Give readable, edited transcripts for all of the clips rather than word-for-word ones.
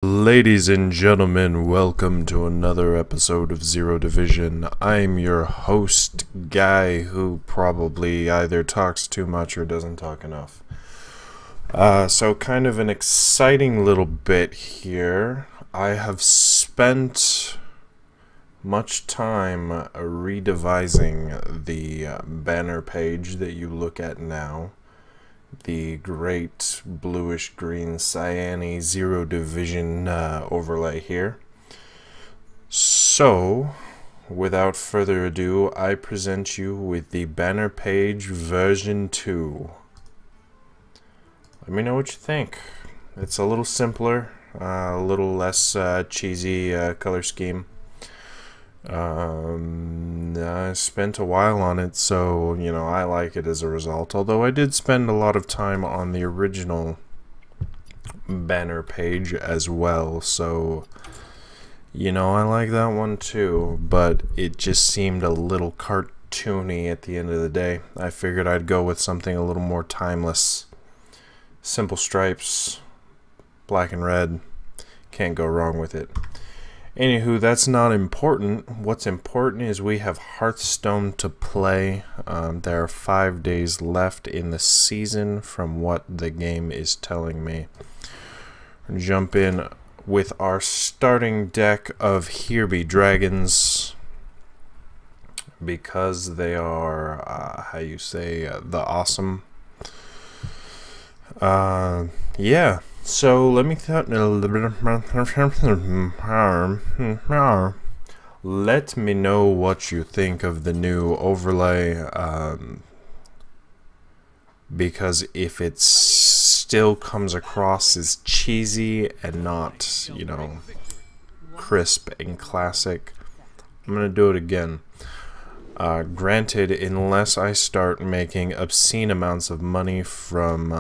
Ladies and gentlemen, welcome to another episode of Zero Division. I'm your host, Guy, who probably either talks too much or doesn't talk enough. So kind of an exciting little bit here. I have spent much time redevising the banner page that you look at now. The great bluish green cyane Zero Division overlay here. So, without further ado, I present you with the banner page version 2. Let me know what you think. It's a little simpler, a little less cheesy color scheme. I spent a while on it, so I like it as a result, although I did spend a lot of time on the original banner page as well, so I like that one too, but it just seemed a little cartoony at the end of the day. I figured I'd go with something a little more timeless. Simple stripes, black and red, can't go wrong with it. Anywho, that's not important. What's important is we have Hearthstone to play. There are 5 days left in the season from what the game is telling me. Jump in with our starting deck of Here Be Dragons, because they are, the awesome. Yeah. So let me let me know what you think of the new overlay, because if it still comes across as cheesy and not, crisp and classic, I'm gonna do it again. Granted, unless I start making obscene amounts of money from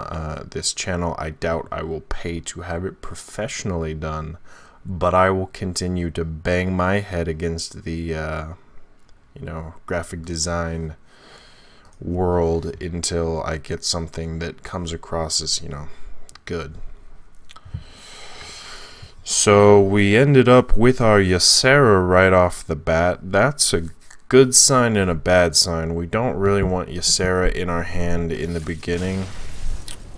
this channel, I doubt I will pay to have it professionally done, but I will continue to bang my head against the graphic design world until I get something that comes across as good. So we ended up with our Ysera right off the bat. That's a good sign and a bad sign. We don't really want Ysera in our hand in the beginning.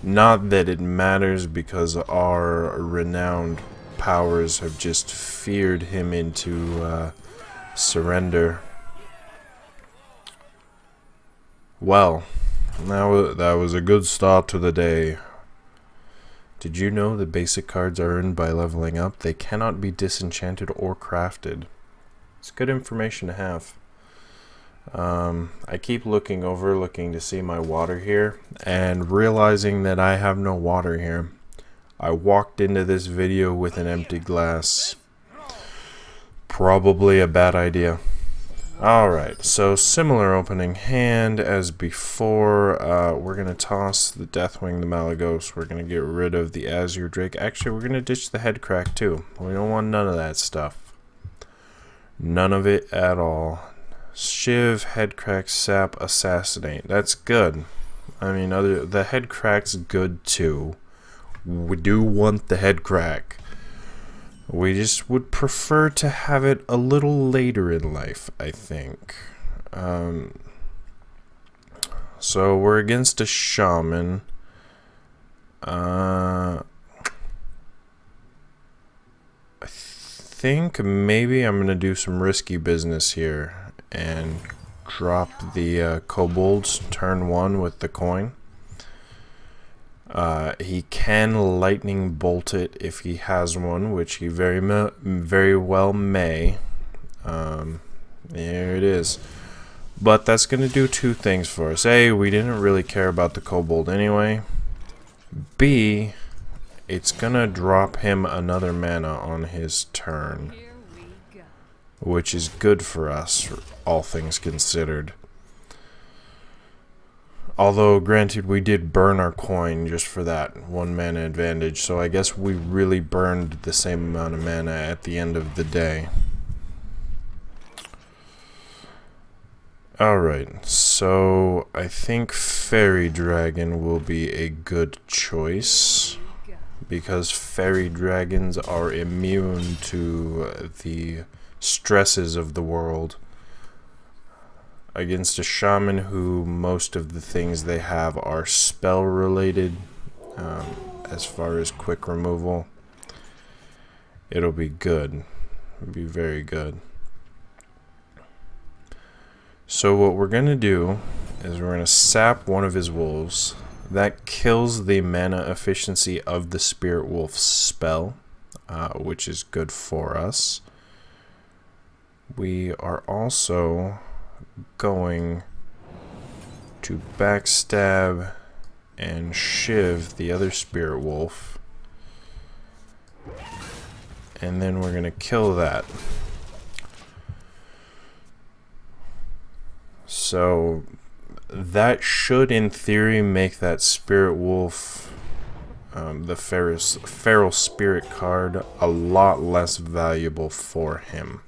Not that it matters, because our renowned powers have just feared him into surrender. Well, that was a good start to the day. Did you know that basic cards are earned by leveling up? They cannot be disenchanted or crafted. It's good information to have. I keep looking to see my water here, and realizing that I have no water here. I walked into this video with an empty glass. Probably a bad idea. Alright, so similar opening hand as before. We're going to toss the Deathwing, the Malagos. We're going to get rid of the Azure Drake. Actually, we're going to ditch the Headcrack too. We don't want none of that stuff. None of it at all. Shiv, Headcrack, Sap, Assassinate. That's good. I mean, the Headcrack's good too. We do want the Headcrack. We just would prefer to have it a little later in life, I think. So we're against a Shaman. I think maybe I'm gonna do some risky business here and drop the kobolds turn 1 with the coin. He can lightning bolt it if he has one, which he very well may. There it is. But that's going to do two things for us. A, we didn't really care about the kobold anyway. B, it's going to drop him another mana on his turn, which is good for us, all things considered. Although, granted, we did burn our coin just for that 1 mana advantage, so I guess we really burned the same amount of mana at the end of the day. Alright, so I think Fairy Dragon will be a good choice. because fairy dragons are immune to the stresses of the world. Against a shaman who most of the things they have are spell related, as far as quick removal, it'll be good. It'll be very good. So what we're going to do is we're going to sap one of his wolves. That kills the mana efficiency of the Spirit Wolf spell, which is good for us. We are also going to backstab and shiv the other Spirit Wolf. And then we're going to kill that. So that should, in theory, make that Spirit Wolf, the Feral Spirit card, a lot less valuable for him.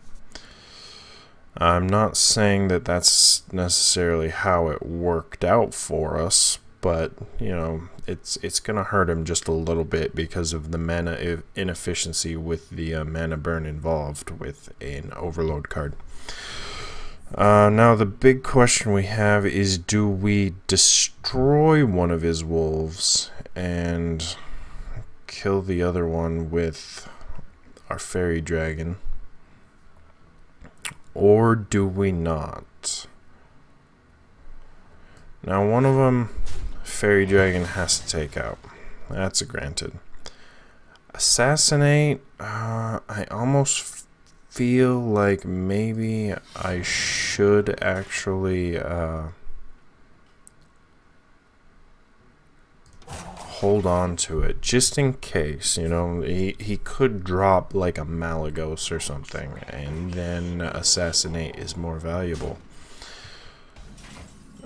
I'm not saying that that's necessarily how it worked out for us, but, you know, it's going to hurt him just a little bit because of the mana inefficiency with the mana burn involved with an Overload card. Now the big question we have is, do we destroy one of his wolves and kill the other one with our fairy dragon, or do we not? Now one of them, fairy dragon, has to take out. That's a granted. Assassinate, I almost feel like maybe I should actually hold on to it just in case. You know, he could drop like a Malagos or something, and then assassinate is more valuable.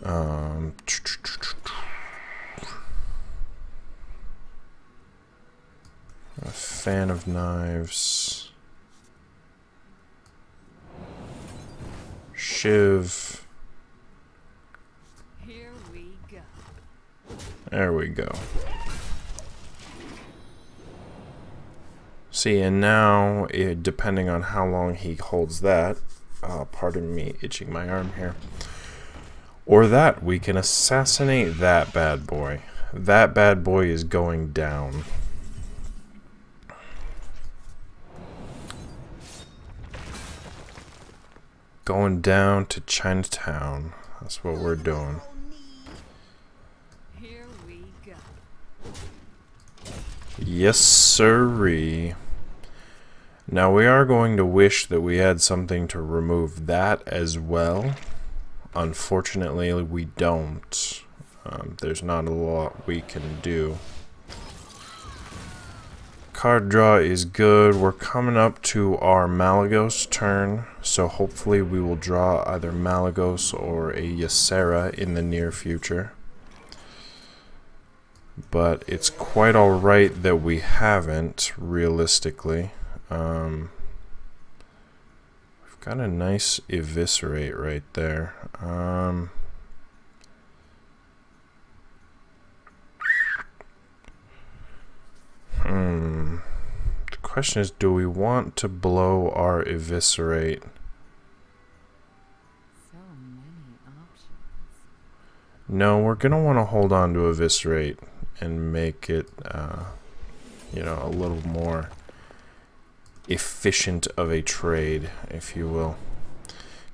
A fan of knives. Shiv. Here we go. There we go. See, and now, depending on how long he holds that, pardon me itching my arm here, or that, we can assassinate that bad boy. That bad boy is going down. Going down to Chinatown. That's what we're doing. Here we go. Yes, sirree. Now we are going to wish that we had something to remove that as well. Unfortunately, we don't. There's not a lot we can do. Card draw is good. We're coming up to our Malagos turn, so hopefully we will draw either Malagos or a Ysera in the near future. But it's quite alright that we haven't, realistically. We've got a nice Eviscerate right there. The question is, do we want to blow our Eviscerate? So many options. No, we're gonna want to hold on to Eviscerate and make it, you know, a little more efficient of a trade, if you will.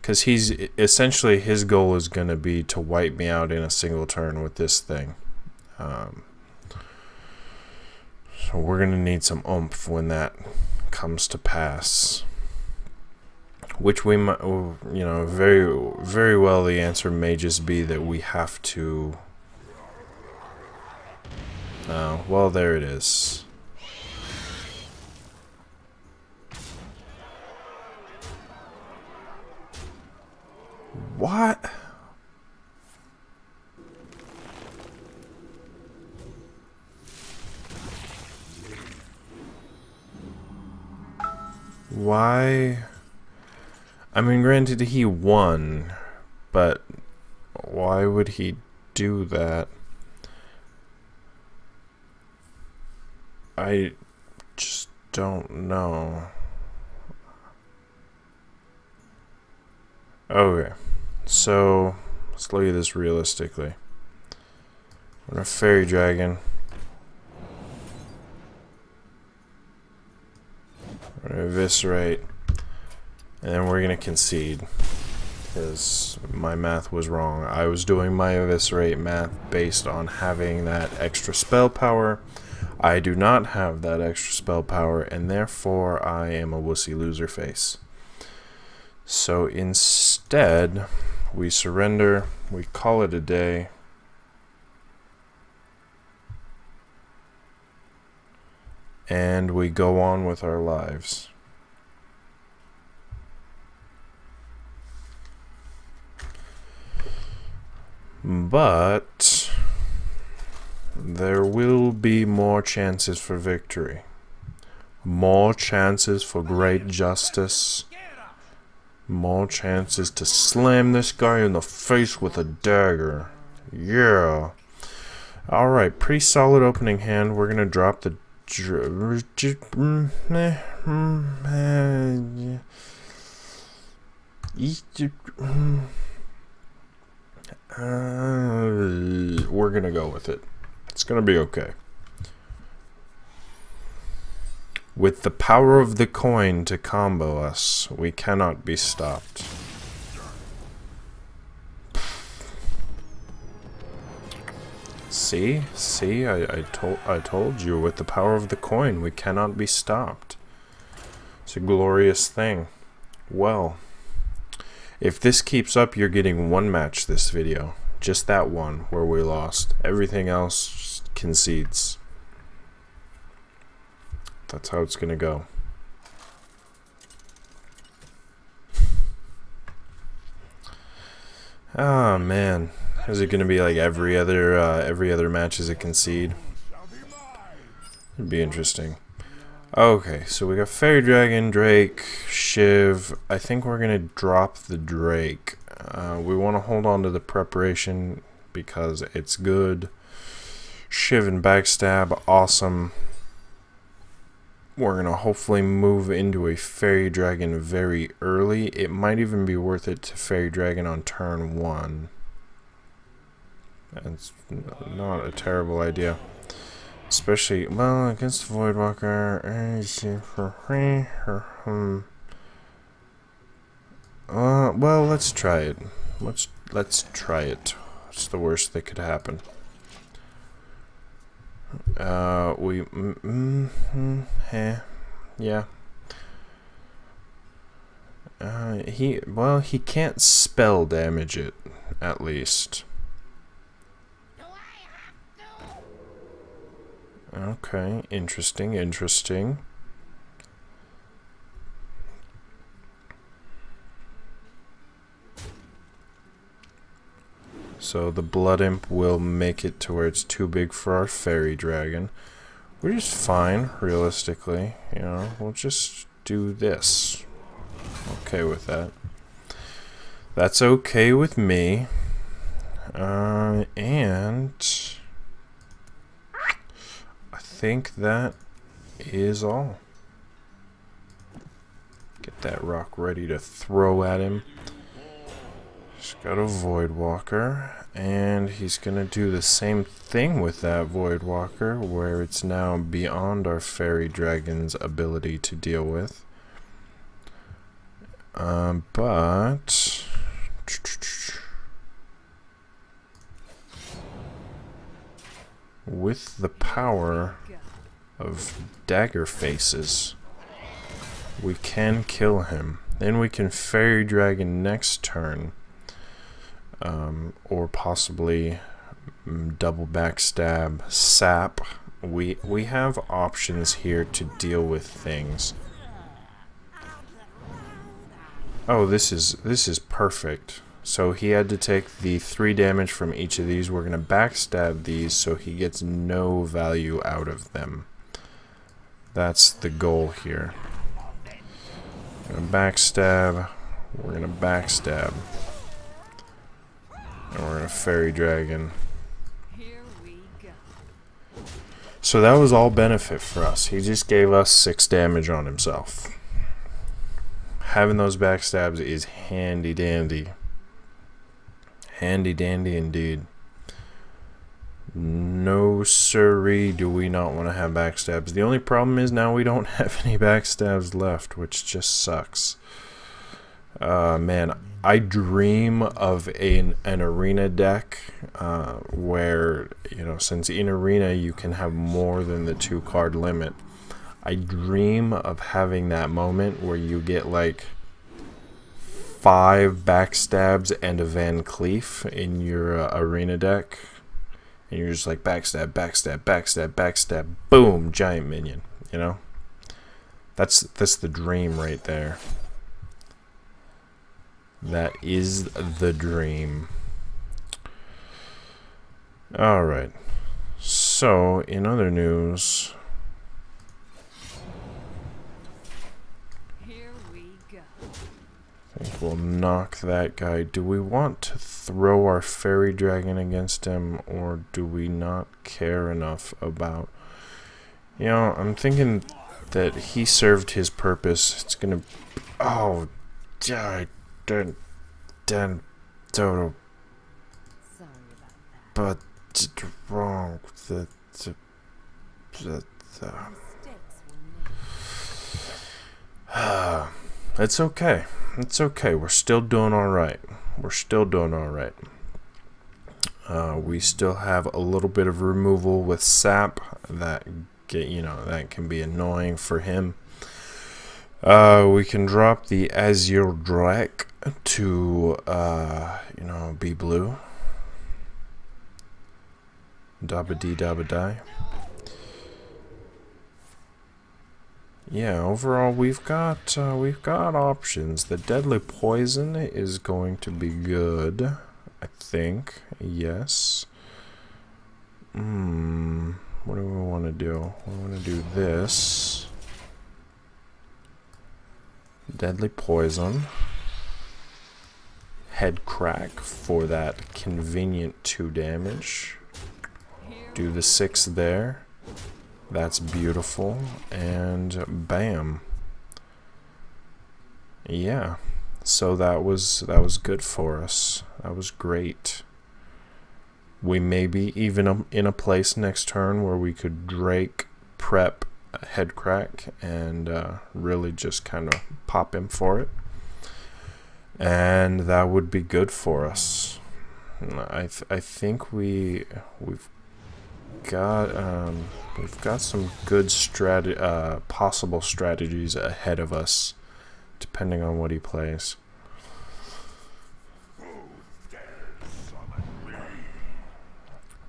Because he's essentially, his goal is going to be to wipe me out in a single turn with this thing. So we're going to need some oomph when that comes to pass. Which we might, you know, very well the answer may just be that we have to. Well, there it is. What? Why? I mean, granted, he won, but why would he do that? I just don't know. Okay, so let's look at this realistically. We're a fairy dragon. We're gonna eviscerate, and then we're gonna concede. Because my math was wrong. I was doing my eviscerate math based on having that extra spell power. I do not have that extra spell power, and therefore I am a wussy loser face. So instead, we surrender, we call it a day, and we go on with our lives. But there will be more chances for victory. More chances for great justice. More chances to slam this guy in the face with a dagger. Yeah. Alright, pretty solid opening hand. We're gonna drop the... we're gonna go with it. It's gonna be okay. With the power of the coin to combo us, we cannot be stopped. See? See? I told you, with the power of the coin, we cannot be stopped. It's a glorious thing. Well, if this keeps up, you're getting one match this video. Just that one where we lost. Everything else just concedes. That's how it's gonna go. Oh man, is it gonna be like every other match is a concede? It'd be interesting. Okay, so we got Fairy Dragon, Drake, Shiv. I think we're gonna drop the Drake. We want to hold on to the preparation because it's good. Shiv and Backstab, awesome. We're gonna hopefully move into a Fairy Dragon very early. It might even be worth it to Fairy Dragon on turn 1. That's not a terrible idea. Especially, well, against the Voidwalker. Well, let's try it. Let's try it. What's the worst that could happen? Yeah. He can't spell damage it, at least. Okay, interesting. So the Blood Imp will make it to where it's too big for our Fairy Dragon. We're just fine, realistically. You know, we'll just do this. Okay with that. That's okay with me. And I think that is all. Get that rock ready to throw at him. He's got a Voidwalker, and he's gonna do the same thing with that Voidwalker, where it's now beyond our Fairy Dragon's ability to deal with. But with the power of Dagger Faces, we can kill him. Then we can Fairy Dragon next turn. Or possibly double backstab, sap. We have options here to deal with things. Oh, this is perfect. So he had to take the 3 damage from each of these. We're gonna backstab these so he gets no value out of them. That's the goal here. We're gonna backstab. We're gonna backstab. And we're gonna Fairy Dragon. Here we go. So that was all benefit for us. He just gave us 6 damage on himself. Having those backstabs is handy dandy. Handy dandy indeed. No siree, do we not want to have backstabs. The only problem is now we don't have any backstabs left, which just sucks. Man, I dream of an arena deck where, you know, since in arena you can have more than the 2 card limit. I dream of having that moment where you get like 5 backstabs and a Van Cleef in your arena deck. And you're just like backstab, backstab, backstab, backstab, boom, giant minion, you know? That's the dream right there. That is the dream. Alright. So, in other news, Here we go. I think we'll knock that guy. Do we want to throw our fairy dragon against him, or do we not care enough about... You know, I'm thinking that he served his purpose. It's gonna... Oh, die. Done. Total. Sorry about that. But wrong. The Mistakes were made. It's okay. It's okay. We're still doing all right. We're still doing all right. We still have a little bit of removal with sap that that can be annoying for him. We can drop the Azure Drake to be blue. Dabba dee dabba die. Yeah, overall we've got options. The deadly poison is going to be good, I think. Yes. What do we want to do? We want to do this. Deadly poison. Head crack for that convenient 2 damage. Do the 6 there. That's beautiful. And bam. Yeah. So that was good for us. That was great. We may be even in a place next turn where we could Drake prep head crack and really just kind of pop him for it. And that would be good for us. I think we've got some good possible strategies ahead of us, depending on what he plays.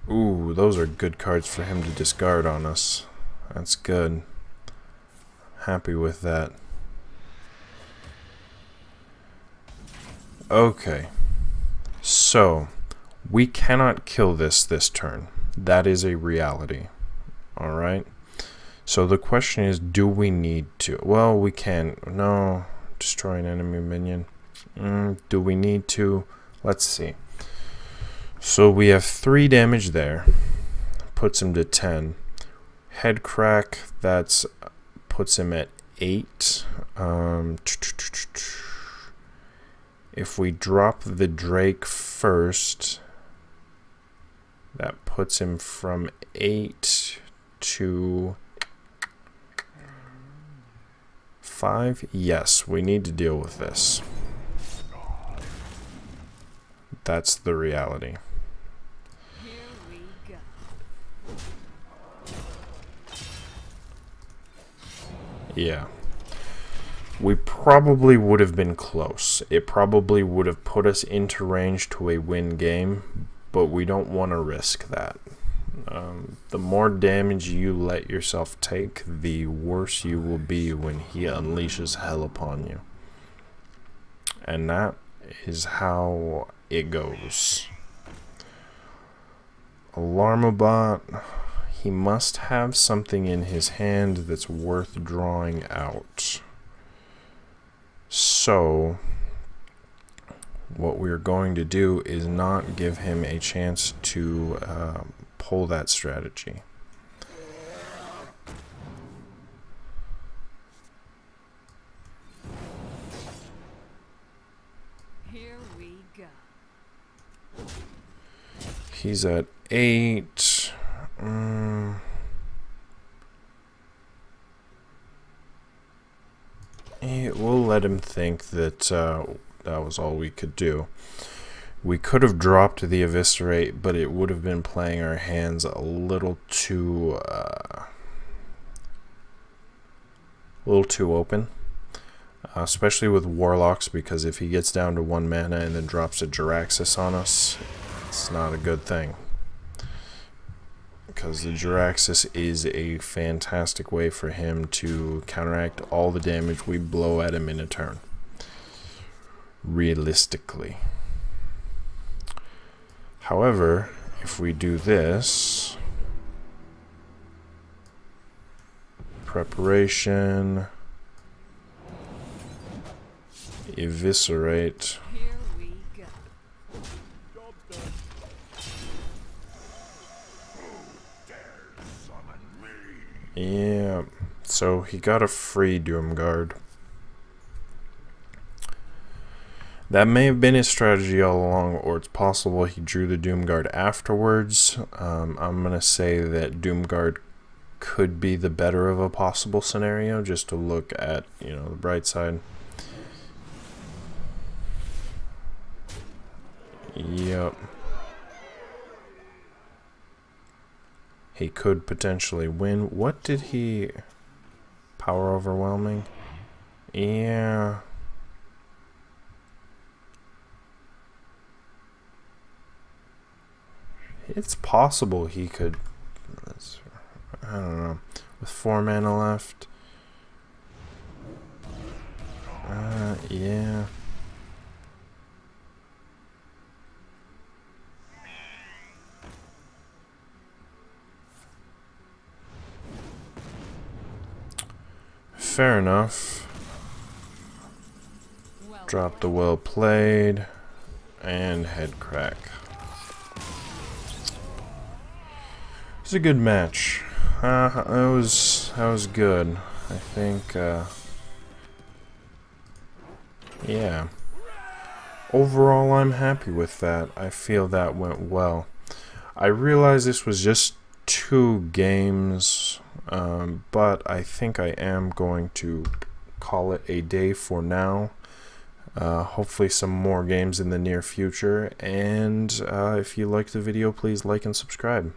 Ooh, those are good cards for him to discard on us. That's good. Happy with that. Okay. So, we cannot kill this turn. That is a reality. Alright? So the question is, do we need to? Well, we can. No. Destroy an enemy minion. Do we need to? Let's see. So we have 3 damage there. Puts him to 10. Head crack, that's puts him at 8. If we drop the Drake first, that puts him from 8 to 5. Yes, we need to deal with this. That's the reality. Here we go. Yeah. We probably would have been close. It probably would have put us into range to a win game, but we don't want to risk that. The more damage you let yourself take, the worse you will be when he unleashes hell upon you. And that is how it goes. Alarmabot, he must have something in his hand that's worth drawing out. So, what we're going to do is not give him a chance to pull that strategy. He's at 8. We'll let him think that that was all we could do. We could have dropped the Eviscerate, but it would have been playing our hands a little too open. Especially with Warlocks, because if he gets down to 1 mana and then drops a Jiraxis on us, it's not a good thing. Because the Jiraxis is a fantastic way for him to counteract all the damage we blow at him in a turn. Realistically. However, if we do this, preparation, eviscerate, Here we go. yeah, so he got a free Doomguard. That may have been his strategy all along, or it's possible he drew the Doomguard afterwards. I'm going to say that Doomguard could be the better of a possible scenario, just to look at, you know, the bright side. Yep. He could potentially win. What did he... Power overwhelming? Yeah... It's possible he could, I don't know, with 4 mana left. Yeah. Fair enough. Drop the well played and head crack. It was a good match. That was good. I think, yeah. Overall, I'm happy with that. I feel that went well. I realize this was just 2 games, but I think I am going to call it a day for now. Hopefully some more games in the near future, and if you liked the video, please like and subscribe.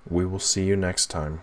We will see you next time.